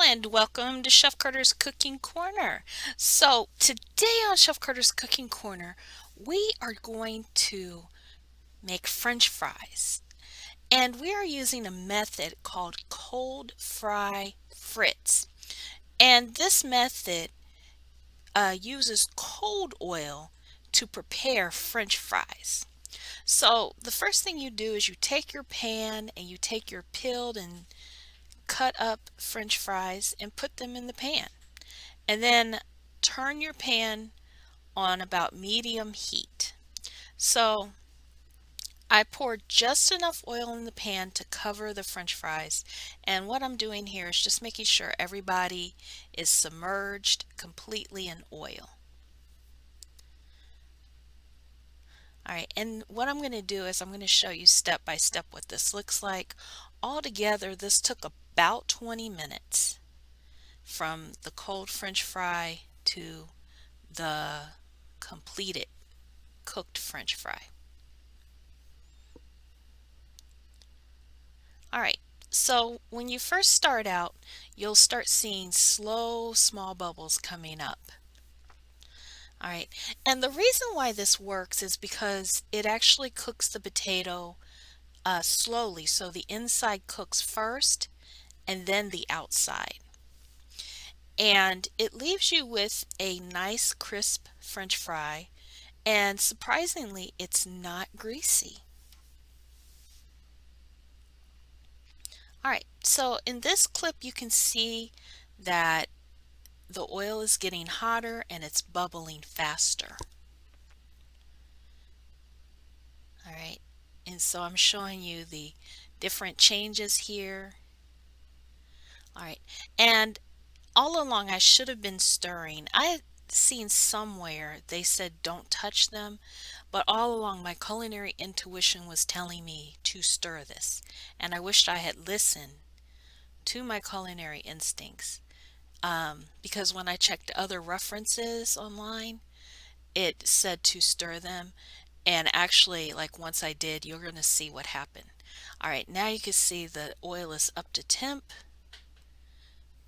and welcome to Chef Carter's Cooking Corner. So, today on Chef Carter's Cooking Corner, we are going to make French fries. And we are using a method called cold fry frits. And this method uses cold oil to prepare French fries. So, the first thing you do is you take your pan and you take your peeled and cut up French fries and put them in the pan. And then turn your pan on about medium heat. So I poured just enough oil in the pan to cover the French fries. And what I'm doing here is just making sure everybody is submerged completely in oil. All right, and what I'm going to do is I'm going to show you step by step what this looks like. Altogether, this took about 20 minutes from the cold French fry to the completed cooked French fry. All right, so when you first start out, you'll start seeing slow, small bubbles coming up. All right, and the reason why this works is because it actually cooks the potato slowly. So the inside cooks first and then the outside. And it leaves you with a nice crisp French fry. And surprisingly, it's not greasy. All right, so in this clip, you can see that the oil is getting hotter and it's bubbling faster. All right, and so I'm showing you the different changes here. All right, and all along I should have been stirring. I had seen somewhere they said don't touch them, but all along my culinary intuition was telling me to stir this, and I wished I had listened to my culinary instincts. Because when I checked other references online, it said to stir them. And actually, like once I did, you're going to see what happened. All right, now you can see the oil is up to temp,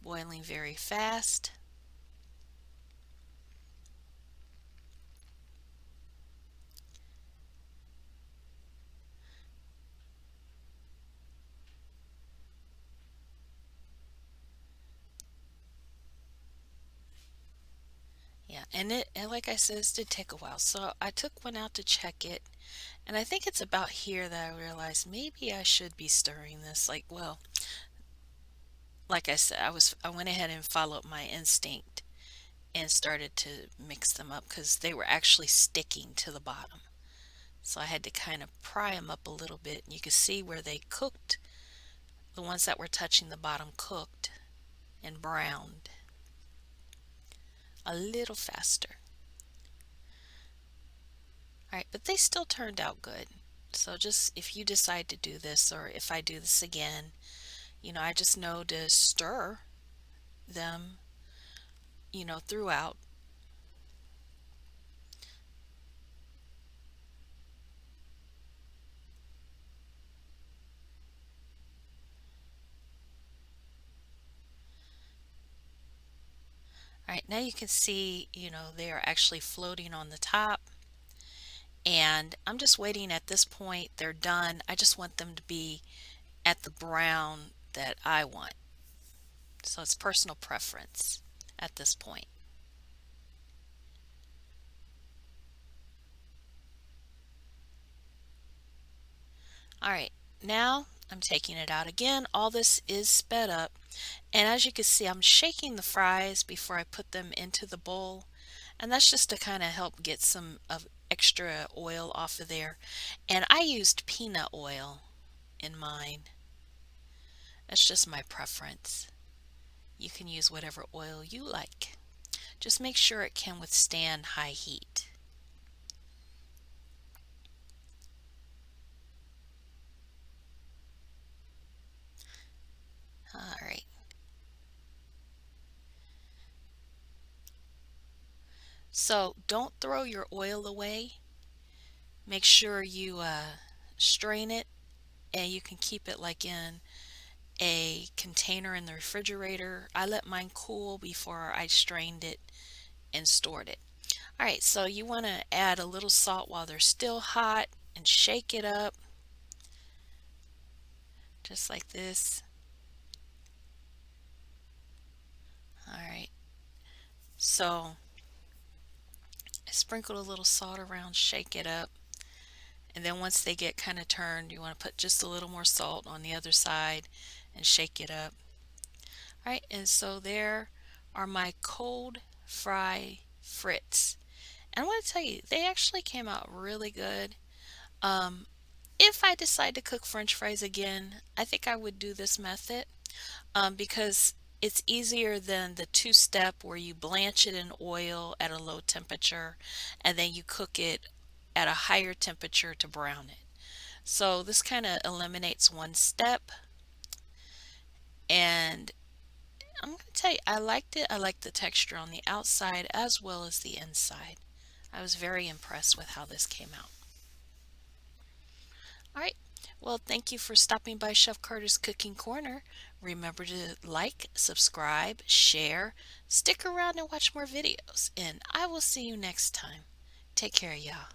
boiling very fast. Yeah, and like I said, this did take a while. So I took one out to check it, and I think it's about here that I realized maybe I should be stirring this. Like I said, I went ahead and followed my instinct and started to mix them up because they were actually sticking to the bottom. So I had to kind of pry them up a little bit. You can see where they cooked, the ones that were touching the bottom cooked and browned a little faster. All right, but they still turned out good. So just if you decide to do this or if I do this again, I just know to stir them, throughout. All right, now you can see, they are actually floating on the top. And I'm just waiting at this point. They're done. I just want them to be at the brown that I want. So it's personal preference at this point. All right, now I'm taking it out again. All this is sped up. And as you can see, I'm shaking the fries before I put them into the bowl. And that's just to kind of help get some of extra oil off of there. And I used peanut oil in mine. That's just my preference. You can use whatever oil you like. Just make sure it can withstand high heat. All right. So don't throw your oil away. Make sure you strain it and you can keep it like in a container in the refrigerator. I let mine cool before I strained it and stored it. All right, so you want to add a little salt while they're still hot and shake it up just like this. All right, so I sprinkled a little salt around, shake it up, and then once they get kind of turned, you want to put just a little more salt on the other side and shake it up. All right, and so there are my cold fry frits. And I want to tell you, they actually came out really good. Um, if I decide to cook French fries again, I think I would do this method because it's easier than the two-step where you blanch it in oil at a low temperature and then you cook it at a higher temperature to brown it. So this kind of eliminates one step, and I'm going to tell you, I liked it. I liked the texture on the outside as well as the inside. I was very impressed with how this came out. All right. Well, thank you for stopping by Chef Carter's Cooking Corner. Remember to like, subscribe, share, stick around and watch more videos, and I will see you next time. Take care, y'all.